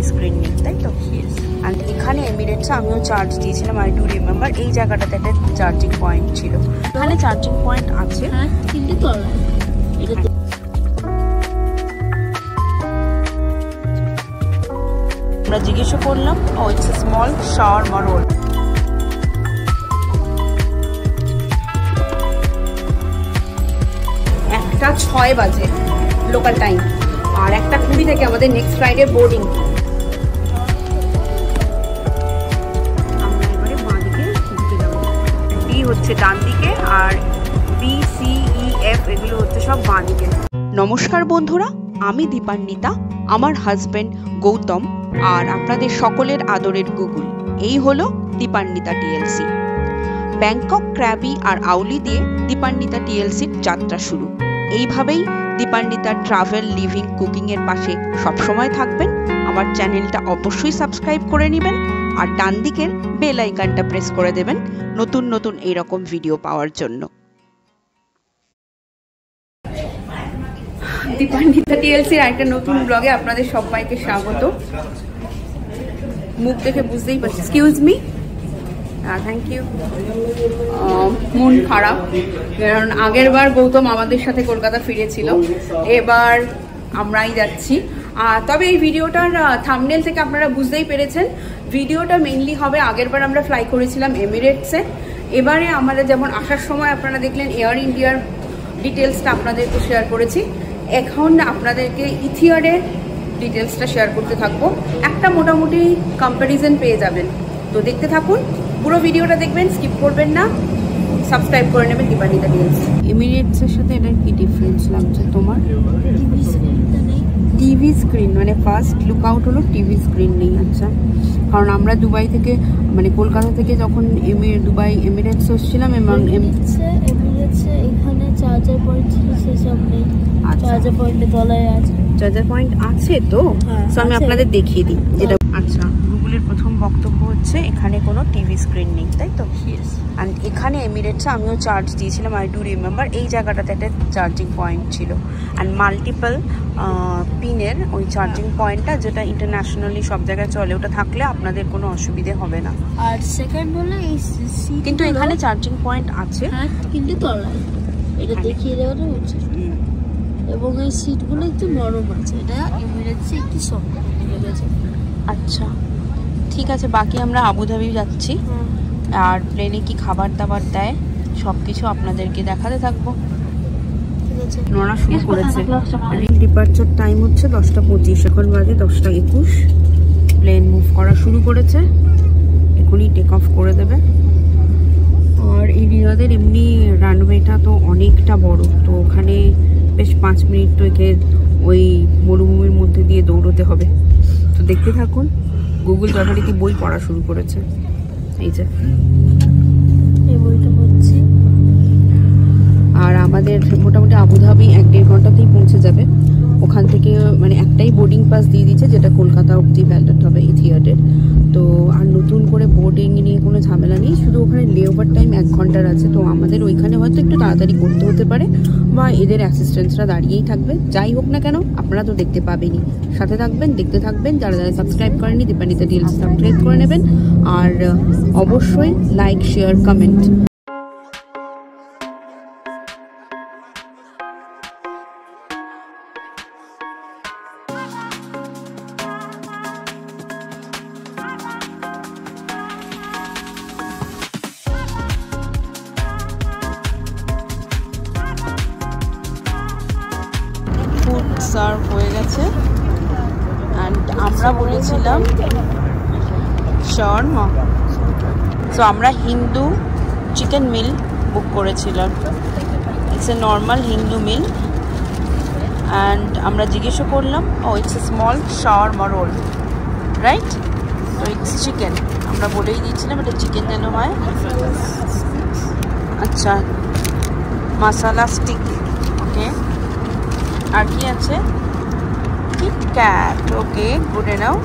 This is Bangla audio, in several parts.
টিভি স্ক্রিন নেই, তাই তো? অ্যান্ড এখানে এমিরেটসে আমিও চার্জ দিয়েছিলাম, আই ডু রিমেম্বার। এই জায়গাটাতে একটা চার্জিং পয়েন্ট ছিল, এখানে চার্জিং পয়েন্ট আছে। আমরা জিজ্ঞেস করলাম, oh it's a small shawarma roll. একটা 6 বাজে লোকাল টাইম, আর 1:20 থেকে আমাদের নেক্সট ফ্লাইটে বোর্ডিং। আমরা এবারে বাঁ দিকে ঘুরতে যাবো। ডি হচ্ছে ডান দিকে, আর বি, সি, ই, এফ এগুলো হচ্ছে সব বাঁ দিকে। নমস্কার বন্ধুরা, আমি দীপান্বিতা, আমার হাজবেন্ড গৌতম, আর আপনাদের সকলের আদরের গুগল। এই হলো দীপান্বিতা টিএলসি। ব্যাংকক, ক্র্যাবি আর আউলি দিয়ে দীপান্বিতা টিএলসির যাত্রা শুরু। এইভাবেই দীপান্বিতা ট্রাভেল, লিভিং, কুকিং এর পাশে সবসময় থাকবেন। আমার চ্যানেলটা অবশ্যই সাবস্ক্রাইব করে নেবেন, আর ডান দিকের বেল আইকনটা প্রেস করে দেবেন নতুন নতুন এইরকম ভিডিও পাওয়ার জন্য। দীপান্বিতা টিএলসির একটা নতুন ব্লগে আপনাদের সবাইকে স্বাগত। মুখ দেখে বুঝতেই পারছি। Excuse me, thank you. মন খারাপ, কারণ আগের বার গৌতম আমাদের সাথে কলকাতা ফিরেছিল, এবার আমরাই যাচ্ছি। তবে এই ভিডিওটার থাম্বনেল থেকে আপনারা বুঝতেই পেরেছেন, ভিডিওটা মেইনলি হবে, আগের বার আমরা ফ্লাই করেছিলাম এমিরেটসে, এবারে আমরা যেমন আসার সময় আপনারা দেখলেন এয়ার ইন্ডিয়ার ডিটেলসটা আপনাদেরকে শেয়ার করেছি, এখন আপনাদেরকে ইথিয়ারের ডিটেলসটা শেয়ার করতে থাকবো। একটা মোটামুটি কম্প্যারিজন পেয়ে যাবেন, তো দেখতে থাকুন, পুরো ভিডিওটা দেখবেন, স্কিপ করবেন না, সাবস্ক্রাইব করে নেবেন দীপান্বিতা টিএলসি। এমিরেটসের সাথে এটার কি ডিফারেন্স লাগছে তোমার? টিভি স্ক্রিন মানে ফার্স্ট লুক আউট হলো টিভি স্ক্রিন নেই। আচ্ছা, কারণ আমরা দুবাই থেকে মানে কলকাতা থেকে যখন দুবাই এমিরেটস এসেছিলাম, এবং এমিরেটসে এখানে চার্জার পয়েন্ট ছিল, সেসব নেই। চার্জার পয়েন্টে তলায় আছে, চার্জার পয়েন্ট আছে তো, সো আমি আপনাদের দেখিয়ে দিই যেটা। আচ্ছা, গুগলের প্রথম বক্তব্য হচ্ছে এখানে কোনো টিভি স্ক্রিন নেই, তাই তো? অ্যান্ড এখানে এমিরেটসে আমিও চার্জ দিয়েছিলাম, আই ডু রিমেম্বার। এই জায়গাটাতে একটা চার্জিং পয়েন্ট ছিল, অ্যান্ড মাল্টিপল পিনের ওই চার্জিং পয়েন্টটা, যেটা ইন্টারন্যাশনালি সব জায়গায় চলে, ওটা থাকলে আপনাদের কোনো অসুবিধে হবে না। আর সেকেন্ড হলো এই কিন্তু এখানে চার্জিং পয়েন্ট আছে, কিন্তু তলায়, এটা দেখিয়ে দেওয়াটা উচিত। এবং এই সিটগুলো একটু নরম আছে, এটা এমিরেটসে একটু সফট লেগেছে। আচ্ছা ঠিক আছে, বাকি আমরা আবুধাবি যাচ্ছি, আর প্লেনে কি খাবার দাবার দেয় সব কিছু আপনাদেরকে দেখাতে থাকবো। নড়া শুরু করেছে। ডিপার্চার টাইম হচ্ছে 10:25, এখন বাজে 10:21। প্লেন মুভ করা শুরু করেছে, এখনই টেক অফ করে দেবে। আর এই রিয়াদের এমনি রানওয়েটা তো অনেকটা বড়, তো ওখানে বেশ 5 মিনিট তো একে ওই মরুভূমির মধ্যে দিয়ে দৌড়তে হবে। তো দেখতে থাকুন, গুগল যথারীতি বই পড়া শুরু করেছে। এই যে এই বইটা পড়ছি। আর আমাদের মোটামুটি আবুধাবি 1-1.5 ঘন্টাতেই পৌঁছে যাবে। ওখান থেকে মানে একটাই বোর্ডিং পাস দিয়ে দিচ্ছে, যেটা কলকাতা অবধি ভ্যালিড হবে ইথিয়ারের। তো আর নতুন করে বোর্ডিং নিয়ে কোনো ঝামেলা নেই, শুধু ওখানে লেওভার টাইম 1 ঘন্টার আছে। তো আমাদের ওইখানে হয়তো একটু তাড়াতাড়ি করতে হতে পারে, বা এদের অ্যাসিস্ট্যান্টসরা দাঁড়িয়েই থাকবে। যাই হোক না কেন, আপনারা তো দেখতে পাবেনই, সাথে থাকবেন, দেখতে থাকবেন। যারা যারা সাবস্ক্রাইব করেননি, দীপান্বিতা টিএলসি সাবস্ক্রাইব করে নেবেন, আর অবশ্যই লাইক, শেয়ার, কমেন্ট। সার্ভ হয়ে গেছে, অ্যান্ড আমরা বলেছিলাম শাওয়ারমা, সো আমরা হিন্দু চিকেন মিল বুক করেছিলাম। It's a normal Hindu meal, and আমরা জিজ্ঞেসও করলাম, oh it's a small shawarma roll, right? তো ইটস চিকেন, আমরা বলেই দিয়েছিলাম এটা চিকেন যেন হয়। আচ্ছা, মশালা স্টিক, ওকে। আর কি আছে? KitKat, okay, good enough.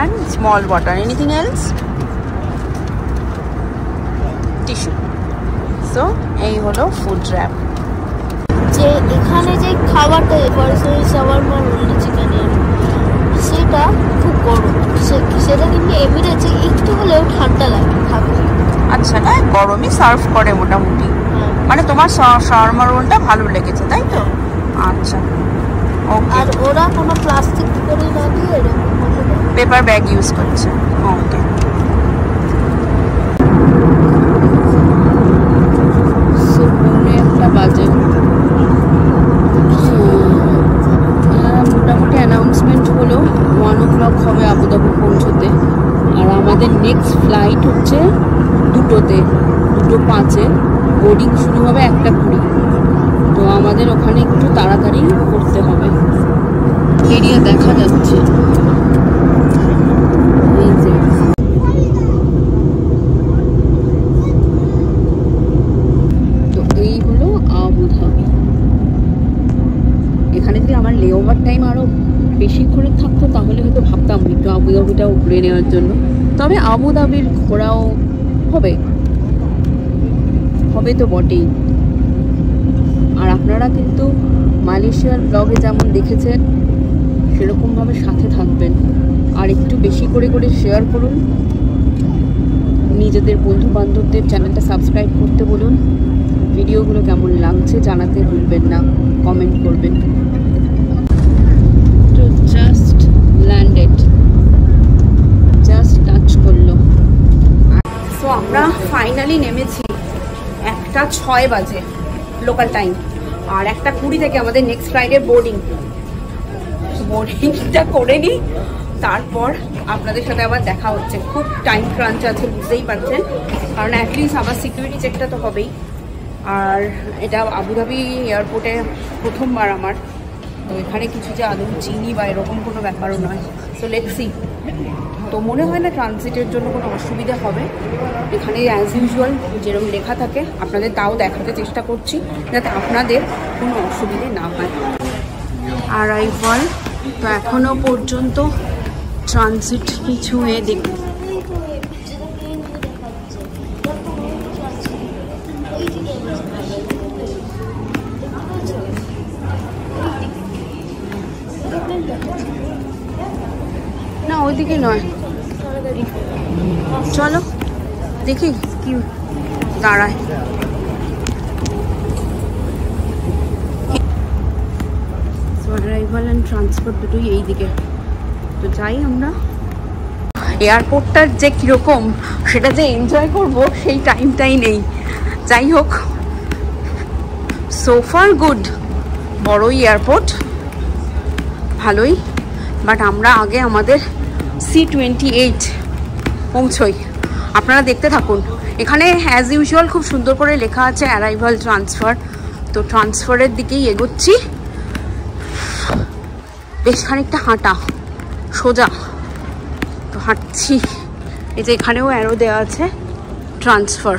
and small water. Anything else? Tissue. So এই হলো ফুড র্যাপ। যে এখানে যে খাবারটা পার্সোনালি শাওয়ারমা রোল চিকেনের দিচ্ছে না, গরমই সার্ভ করে মোটামুটি। মানে তোমার শাওয়ারমা রোলটা ভালো লেগেছে তাই তো? আচ্ছা ওকে। আর ওরা কোনো প্লাস্টিক করে না দিয়ে এরকম পেপার ব্যাগ ইউজ করছে। ওকে। একটা বাজে মোটামুটি অ্যানাউন্সমেন্ট হলো 1 o'clock হবে আবুধাবি পৌঁছতে। আর আমাদের নেক্সট ফ্লাইট হচ্ছে 2টোতে, 2:05-এ। বোর্ডিং শুরু হবে 1:20। তো আমাদের ওখানে একটু তাড়াতাড়ি করতে হবে। এরিয়া দেখা যাচ্ছে এই যে। তো এই হলো আবুধাবি। এখানে যদি আমার লেওভার টাইম আরো বেশিক্ষণের থাকতো তাহলে হয়তো ভাবতাম একটু আবুধাবিটাও ঘুরে নেওয়ার জন্য। তবে আবুধাবির ঘোরাও হবে তো বটেই। আর আপনারা কিন্তু মালয়েশিয়ার ব্লগে যেমন দেখেছেন সেরকমভাবে সাথে থাকবেন, আর একটু বেশি করে শেয়ার করুন। নিজেদের বন্ধু বান্ধবদের চ্যানেলটা সাবস্ক্রাইব করতে বলুন। ভিডিওগুলো কেমন লাগছে জানাতে ভুলবেন না, কমেন্ট করবেন। তো জাস্ট ল্যান্ডেড, জাস্ট টাচ করলো। সো আমরা ফাইনালি নেমেছি 1:06 বাজে লোকাল টাইম। আর 1:20 থেকে আমাদের নেক্সট ফ্লাইটের বোর্ডিংটা করে নিই, তারপর আপনাদের সাথে আবার দেখা হচ্ছে। খুব টাইম ক্রাঞ্চ আছে বুঝতেই পারছেন, কারণ অ্যাটলিস্ট আমার সিকিউরিটি চেকটা তো হবেই। আর এটা আবুধাবি এয়ারপোর্টে প্রথমবার আমার, তো এখানে কিছু যে আদৌ চিনি বা এরকম কোনো ব্যাপারও নয়। So let's see. তো মনে হয় না ট্রানজিটের জন্য কোনো অসুবিধা হবে। এখানে অ্যাজ ইউজুয়াল যেরকম লেখা থাকে আপনাদের তাও দেখাতে চেষ্টা করছি যাতে আপনাদের কোনো অসুবিধে না হয়। অ্যারাইভাল তো এখনও পর্যন্ত ট্রানজিট কিছু দেখ না, ওইদিকে নয়। চলো দেখি কি দাঁড়ায়। অ্যারাইভাল অ্যান্ড ট্রান্সপোর্ট দুটোই এই দিকে। তো যাই আমরা। এয়ারপোর্টটার যে কীরকম সেটা যে এনজয় করব সেই টাইমটাই নেই। যাই হোক, সো ফার গুড। বড়ই এয়ারপোর্ট, ভালোই। বাট আমরা আগে আমাদের C-28 পৌঁছই। আপনারা দেখতে থাকুন। এখানে অ্যাজ ইউজুয়াল খুব সুন্দর করে লেখা আছে অ্যারাইভাল ট্রান্সফার। তো ট্রান্সফারের দিকেই এগোচ্ছি। বেশ খানিকটা হাঁটা, সোজা তো হাঁটছি। এই যে এখানেও অ্যারো দেওয়া আছে ট্রান্সফার।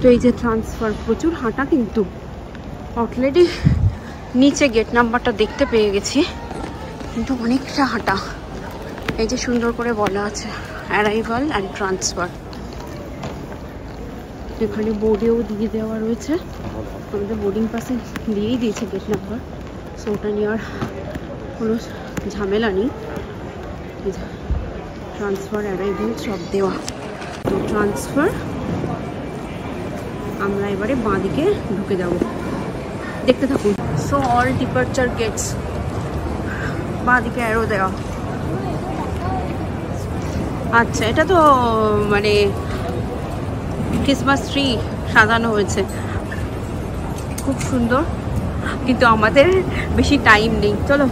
তো এই যে ট্রান্সফার, প্রচুর হাঁটা কিন্তু। অলরেডি নিচে গেট নাম্বারটা দেখতে পেয়ে গেছি, কিন্তু অনেকটা হাঁটা। এই যে সুন্দর করে বলা আছে অ্যারাইভাল অ্যান্ড ট্রান্সফার। এখানে বোর্ডেও দিয়ে দেওয়া রয়েছে। আমাদের বোর্ডিং পাসে দিয়েই দিয়েছে গেট নাম্বার, সো ওটা নেওয়ার কোনো ঝামেলা নেই। ট্রান্সফার অ্যারাইভাল সব দেওয়া। তো ট্রান্সফার আমরা এবারে বাঁদিকে ঢুকে যাব, দেখতে থাকুন। সো অল ডিপারচার গেটস, বাঁদিকে অ্যারো দেওয়া। আচ্ছা, এটা তো মানে ক্রিসমাস ট্রি সাজানো হয়েছে, খুব সুন্দর। কিন্তু আমাদের বেশি টাইম নেই। চলো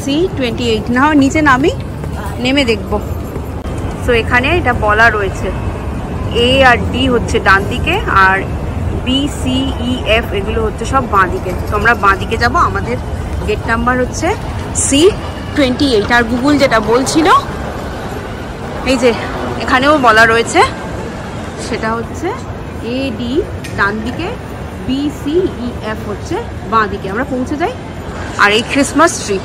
C-28 না হয় নিচে নেমে দেখব। সো এখানে এটা বলা রয়েছে A আর D হচ্ছে ডান দিকে, আর B, C, E, F এগুলো হচ্ছে সব বাঁ দিকে। তো আমরা বাঁ দিকে যাবো। আমাদের গেট নাম্বার হচ্ছে C-28। আর গুগল যেটা বলছিল, এই যে এখানেও বলা রয়েছে, সেটা হচ্ছে A, D ডান দিকে, B, C, E, F হচ্ছে বাঁ দিকে। আমরা পৌঁছে যাই। আর এই ক্রিসমাস ট্রি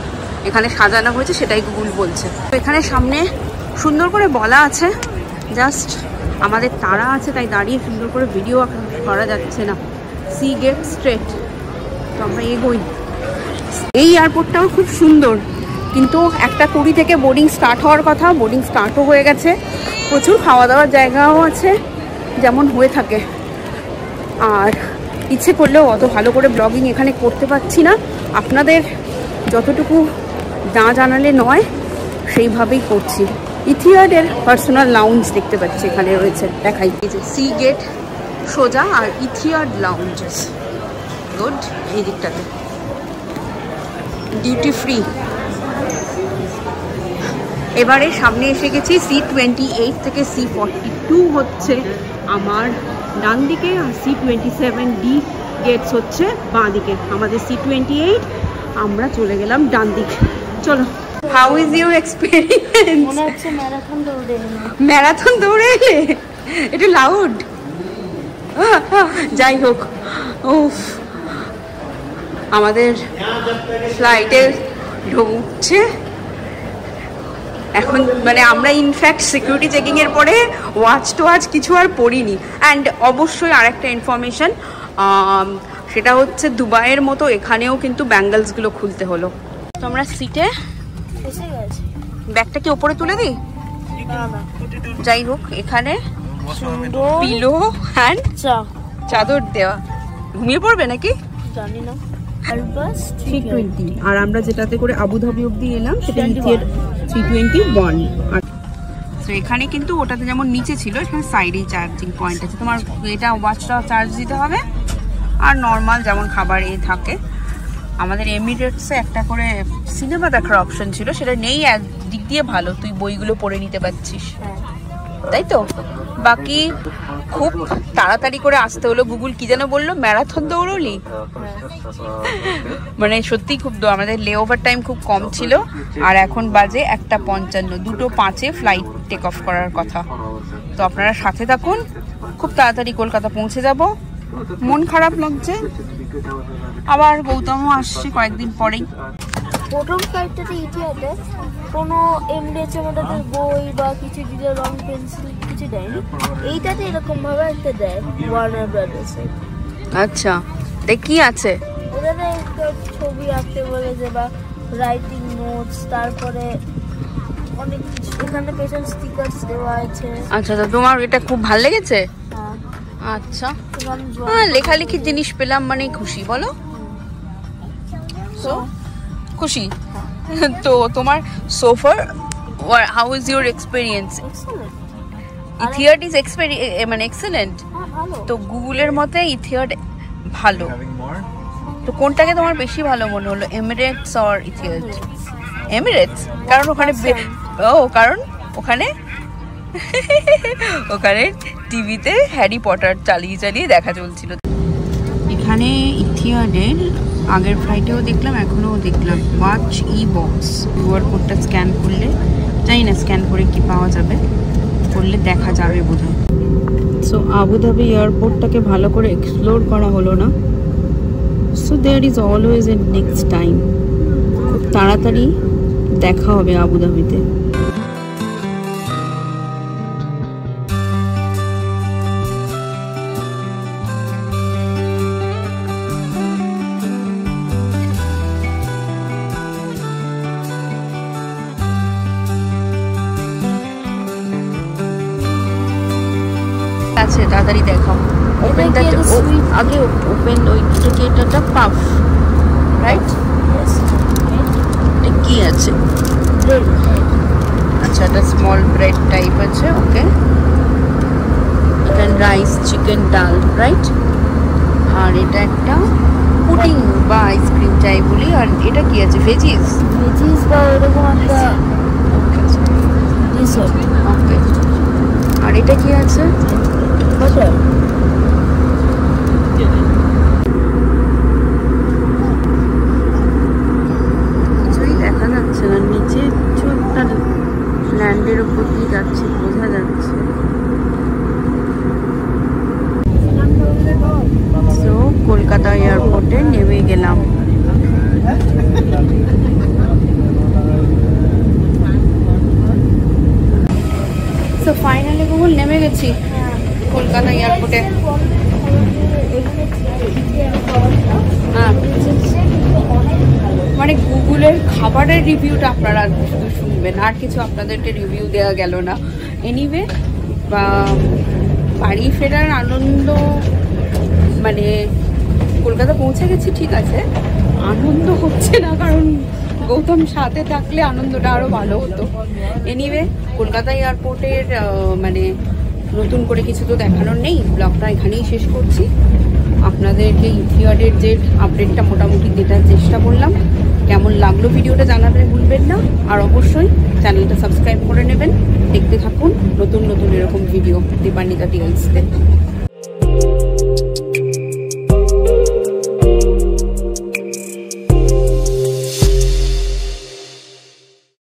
এখানে সাজানো হয়েছে সেটাই গুগল বলছে। তো এখানে সামনে সুন্দর করে বলা আছে, জাস্ট আমাদের তাড়া আছে তাই দাঁড়িয়ে সুন্দর করে ভিডিও করা যাচ্ছে না। See get straight. তো আমরা এগোই। এই এয়ারপোর্টটাও খুব সুন্দর, কিন্তু 1:20 থেকে বোর্ডিং স্টার্ট হওয়ার কথা, বোর্ডিং স্টার্টও হয়ে গেছে। প্রচুর খাওয়া দাওয়ার জায়গাও আছে যেমন হয়ে থাকে। আর ইচ্ছে করলেও অত ভালো করে ব্লগিং এখানে করতে পারছি না, আপনাদের যতটুকু না জানালে নয় সেইভাবেই করছি। ইথিয়াডের পার্সোনাল লাউঞ্জ দেখতে পাচ্ছি এখানে রয়েছে, দেখাই। এই যে সি গেট সোজা আর ইথিয়াড লাউঞ্জেস, গুড। এই দিকটাতে ডিউটি ফ্রি। এবারে সামনে এসে গেছি C28 থেকে C42 হচ্ছে আমার ডান দিকে, আর C27D গেটস হচ্ছে বাঁ দিকে। আমাদের C28, আমরা চলে গেলাম ডান দিকে। চলো, হাউ ইজ ইউর এক্সপিরিয়েন্স? মনে হচ্ছে ম্যারাথন দৌড়ে এলাম। ম্যারাথন দৌড়ে এলে? একটু লাউড। যাই হোক, উফ, আমাদের ফ্লাইটে ঢুকছে এখন। মানে আমরা ইনফ্যাক্ট সিকিউরিটি চেকিং এর পরে ওয়াচ টোয়াচ কিছু আর পড়িনি। অ্যান্ড অবশ্যই আরেকটা ইনফরমেশন, সেটা হচ্ছে দুবাইয়ের মতো এখানেও কিন্তু ব্যাঙ্গলসগুলো খুলতে হলো। তো আমরা সিটে এসে গেছে। ব্যাগটা কি ওপরে তুলে দিই? যাই হোক, এখানে সুন্দর পিলো অ্যান্ড চাদর দেওয়া। ঘুমিয়ে পড়বে নাকি জানি না। আলবাস C20, আর আমরা যেটাতে করে আবুধাবি অব্দি এলাম সেটা ইথিয়াড C21। আর তো এখানে কিন্তু ওটাতে যেমন নিচে ছিল, এখানে সাইডেই চার্জিং পয়েন্ট আছে। তোমার এটা ওয়াচটা চার্জ দিতে হবে, আর নর্মাল যেমন খাবার থাকে। আমাদের এমিরেটসে একটা করে সিনেমা দেখার অপশন ছিল, সেটা নেই। একদিক দিয়ে ভালো, তুই বইগুলো পড়ে নিতে পারছিস, তাই তো। বাকি খুব তাড়াতাড়ি করে আসতে হলো। গুগল কি যেন বললো, ম্যারাথন দৌড়লি? মানে সত্যি খুব, আমাদের লে ওভার টাইম খুব কম ছিল। আর এখন বাজে 1:55, 2:05 ফ্লাইট টেক অফ করার কথা। তো আপনারা সাথে থাকুন, খুব তাড়াতাড়ি কলকাতা পৌঁছে যাব। মন খারাপ লাগছে, আবার গৌতমও আসছে কয়েকদিন পরেই। প্রথম ফ্লাইটটাতে ইতিহাসে কোনো এমডিএচের মধ্যে বই বা কিছু দিলে রং পেন্সিল কিছু দেয়নি। এইটাতে এরকম ভাবে একটা দেয়, ওয়ার্নার ব্রাদার্সের। আচ্ছা, দেখ কি আছে ওখানে ছবি আঁকতে বলেছে বা রাইটিং নোটস, তারপরে অনেক কিছু। এখানে পেছন স্টিকার্স দেওয়া আছে। আচ্ছা, তো তোমার এটা খুব ভালো লেগেছে? আচ্ছা, হ্যাঁ, লেখালেখির জিনিস পেলাম মানে খুশি, বলো? সো খুশি। তো তোমার সোফার, how is your experience? Etihad is মানে এক্সেলেন্ট। তো গুগলের মতে ইথিয়াড ভালো। তো কোনটাকে তোমার বেশি ভালো মনে হলো, এমিরেটস অর ইথিয়াড? এমিরেটস, কারণ ওখানে কারণ ওখানে টিভিতে হ্যারি পটার চালিয়ে চালিয়ে দেখা চলছিল। এখানে ইথিয়াডের আগের ফ্লাইটেও দেখলাম, এখনও দেখলাম ওয়াচ ই বক্স। কিউআর কোডটা স্ক্যান করলে, জানি না স্ক্যান করে কি পাওয়া যাবে, করলে দেখা যাবে বোধহয়। সো আবুধাবি এয়ারপোর্টটাকে ভালো করে এক্সপ্লোর করা হলো না। So there is always a next time. খুব তাড়াতাড়ি দেখা হবে আবুধাবিতে। আছে, তাড়াতাড়ি দেখাও। ওপেন দ্যাট, আগে ওপেন ওইটাকে, এটা পাফ, রাইট? এটা কি আছে? আচ্ছা, এটা স্মল ব্রেড টাইপ আছে, ওকে। এখানে রাইস, চিকেন, ডাল, রাইট? আর এটা একটা পুডিং বা আইসক্রিম চাই বলি। আর এটা কি আছে, ভেজিস বা এরকম একটা ডিজার্ট, ওকে। আর এটা কি আছে, বাটার। কিছুই দেখা যাচ্ছে না, নিচে কিছু একটা ল্যান্ডের উপর দিয়ে যাচ্ছে, বোঝা যাচ্ছে। সো কলকাতা এয়ারপোর্টে নেমে গেলাম। সো ফাইনালি গুগল নেমে গেছি কলকাতা এয়ারপোর্টে। হ্যাঁ, মানে গুগলের হোটেলের খাবারের রিভিউটা আপনারা শুধু শুনবেন, আর কিছু আপনাদেরকে রিভিউ দেওয়া গেল না। এনিওয়ে, বাড়ি ফেরার আনন্দ, মানে কলকাতা পৌঁছে গেছি ঠিক আছে, আনন্দ হচ্ছে না, কারণ গৌতম সাথে থাকলে আনন্দটা আরও ভালো হতো। এনিওয়ে, কলকাতা এয়ারপোর্টের মানে নতুন করে কিছু তো দেখানোর নেই, ব্লগটা এখানেই শেষ করছি। আপনাদেরকে ইথিওডের যে আপডেটটা মোটামুটি দেওয়ার চেষ্টা করলাম। কেমন লাগলো ভিডিওটা জানাতে ভুলবেন না, আর অবশ্যই চ্যানেলটা সাবস্ক্রাইব করে নেবেন। দেখতে থাকুন নতুন নতুন এরকম ভিডিও দীপান্বিতা টিএলসতে।